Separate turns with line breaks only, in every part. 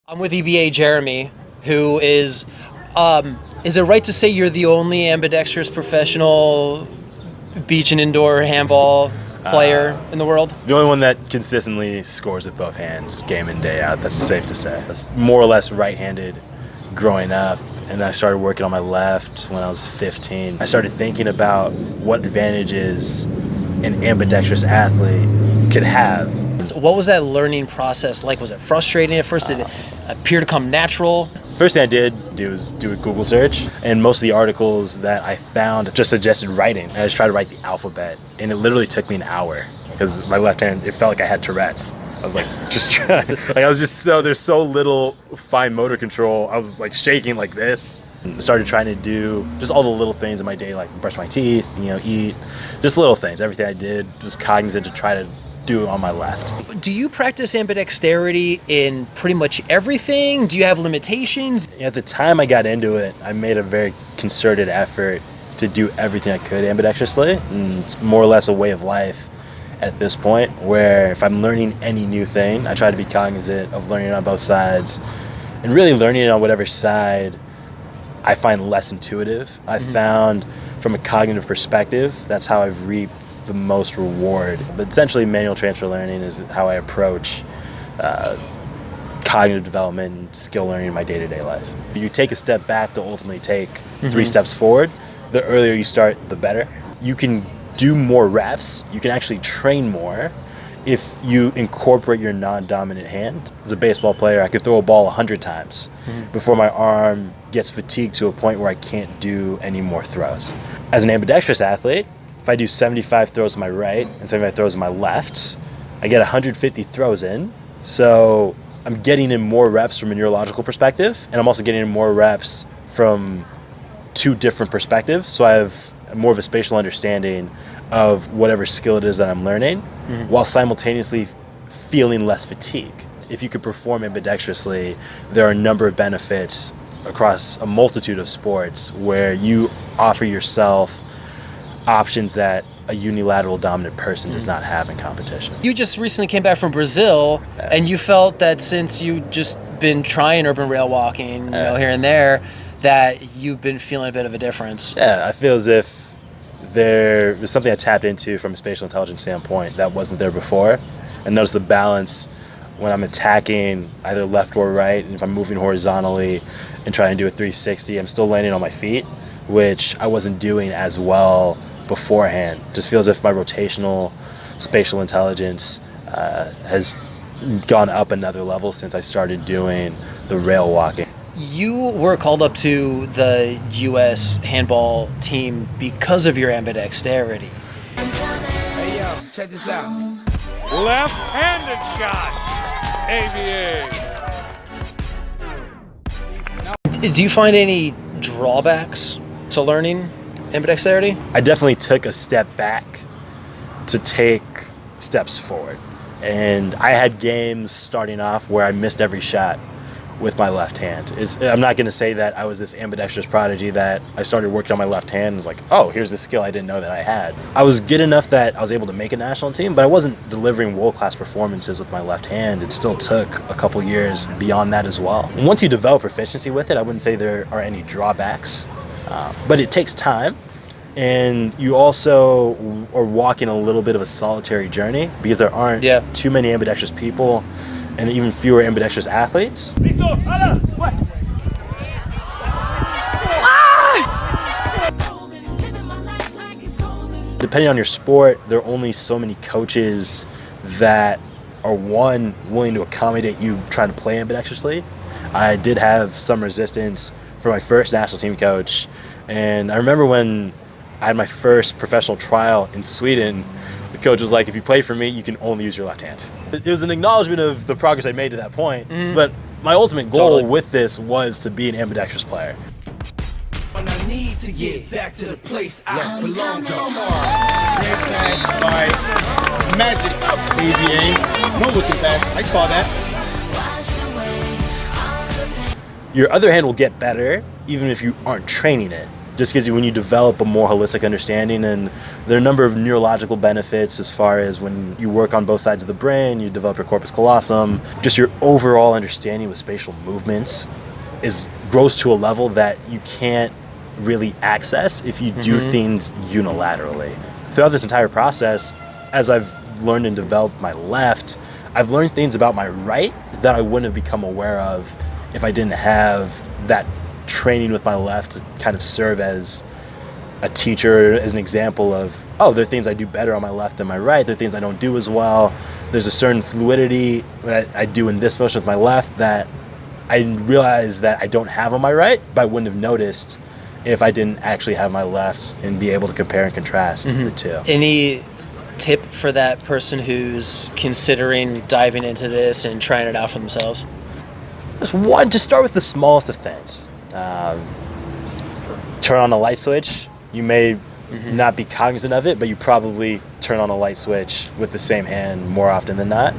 I'm with Ebiye Jeremy, who is it right to say you're the only ambidextrous professional beach and indoor handball player in the world?
The only one that consistently scores with both hands, game in, day out. That's safe to say. That's more or less right-handed growing up, and then I started working on my left when I was 15. I started thinking about what advantages an ambidextrous athlete could have.
What was that learning process like? Was it frustrating at first? Did it appear to come natural?
First thing I did was do a Google search, and most of the articles that I found just suggested writing. I just tried to write the alphabet, and it literally took me an hour because my left hand, it felt like I had Tourette's. I was like, just trying, like I was just there's so little fine motor control. I was like shaking like this. I started trying to do just all the little things in my day, like brush my teeth, eat, just little things. Everything I did was cognizant to try to do it on my left.
Do you practice ambidexterity in pretty much everything? Do you have limitations?
At the time I got into it, I made a very concerted effort to do everything I could ambidextrously. And it's more or less a way of life at this point, where if I'm learning any new thing, I try to be cognizant of learning it on both sides, and really learning it on whatever side I find less intuitive. I found from a cognitive perspective, that's how I've reaped the most reward. But essentially manual transfer learning is how I approach cognitive development and skill learning in my day-to-day life. You take a step back to ultimately take 3 steps forward. The earlier you start, the better. You can do more reps, you can actually train more if you incorporate your non-dominant hand. As a baseball player, I could throw a ball 100 times before my arm gets fatigued to a point where I can't do any more throws. As an ambidextrous athlete, if I do 75 throws to my right and 75 throws to my left, I get 150 throws in. So I'm getting in more reps from a neurological perspective, and I'm also getting in more reps from 2 different perspectives. So I have more of a spatial understanding of whatever skill it is that I'm learning, while simultaneously feeling less fatigue. If you could perform ambidextrously, there are a number of benefits across a multitude of sports where you offer yourself options that a unilateral dominant person does not have in competition.
You just recently came back from Brazil, and you felt that since you just been trying urban rail walking, here and there, that you've been feeling a bit of a difference.
Yeah, I feel as if there was something I tapped into from a spatial intelligence standpoint that wasn't there before. And notice the balance when I'm attacking either left or right, and if I'm moving horizontally and trying to do a 360, I'm still landing on my feet, which I wasn't doing as well beforehand. Just feels as if my rotational spatial intelligence has gone up another level since I started doing the rail walking.
You were called up to the U.S. handball team because of your ambidexterity.
Hey, yo, check this out.
Left-handed shot, ABA.
Do you find any drawbacks to learning ambidexterity?
I definitely took a step back to take steps forward. And I had games starting off where I missed every shot with my left hand. I'm not going to say that I was this ambidextrous prodigy that I started working on my left hand and was like, oh, here's the skill I didn't know that I had. I was good enough that I was able to make a national team, but I wasn't delivering world-class performances with my left hand. It still took a couple years beyond that as well. And once you develop proficiency with it, I wouldn't say there are any drawbacks, but it takes time. And you also are walking a little bit of a solitary journey because there aren't too many ambidextrous people and even fewer ambidextrous athletes. Depending on your sport, there are only so many coaches that are, one, willing to accommodate you trying to play ambidextrously. I did have some resistance for my first national team coach, and I remember when I had my first professional trial in Sweden, the coach was like, if you play for me, you can only use your left hand. It was an acknowledgement of the progress I made to that point, but my ultimate goal with this was to be an ambidextrous player.
And I need to get back to the place I belong to.
Great pass by Magic ABA. No looking pass. I saw that.
Your other hand will get better even if you aren't training it. just because when you develop a more holistic understanding, and there are a number of neurological benefits as far as when you work on both sides of the brain, you develop your corpus callosum, just your overall understanding with spatial movements grows to a level that you can't really access if you do things unilaterally. Throughout this entire process, as I've learned and developed my left, I've learned things about my right that I wouldn't have become aware of if I didn't have that training with my left to kind of serve as a teacher, as an example of, oh, there are things I do better on my left than my right, there are things I don't do as well, there's a certain fluidity that I do in this motion with my left that I realize that I don't have on my right, but I wouldn't have noticed if I didn't actually have my left and be able to compare and contrast the two.
Any tip for that person who's considering diving into this and trying it out for themselves?
Just start with the smallest of things. Turn on a light switch. You may not be cognizant of it, but you probably turn on a light switch with the same hand more often than not.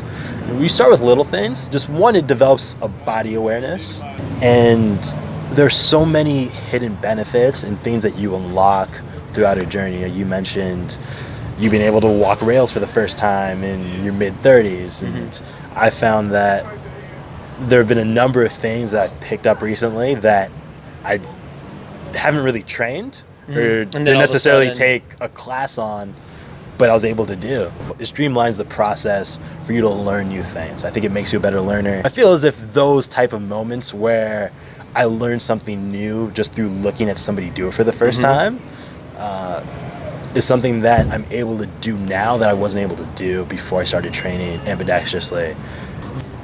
We start with little things. Just one, it develops a body awareness, and there's so many hidden benefits and things that you unlock throughout a journey. You mentioned you being able to walk rails for the first time in your mid-30s, and I found that there have been a number of things that I've picked up recently that I haven't really trained or didn't necessarily take a class on, but I was able to do. It streamlines the process for you to learn new things. I think it makes you a better learner. I feel as if those type of moments where I learned something new just through looking at somebody do it for the first time is something that I'm able to do now that I wasn't able to do before I started training ambidextrously.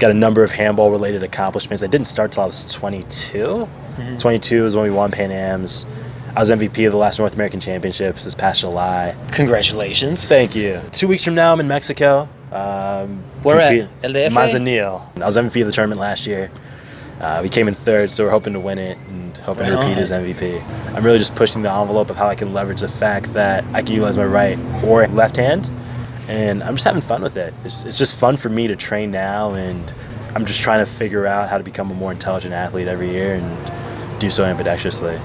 Got a number of handball related accomplishments. I didn't start till I was 22. 22 is when we won Pan Ams. I was MVP of the last North American Championships this past July.
Congratulations.
Thank you. 2 weeks from now, I'm in Mexico.
Where at? LDF?
Manzanillo. I was MVP of the tournament last year. We came in third, so we're hoping to win it and hoping to repeat as MVP. I'm really just pushing the envelope of how I can leverage the fact that I can utilize my right or left hand, and I'm just having fun with it. It's just fun for me to train now, and I'm just trying to figure out how to become a more intelligent athlete every year and do so ambidextrously.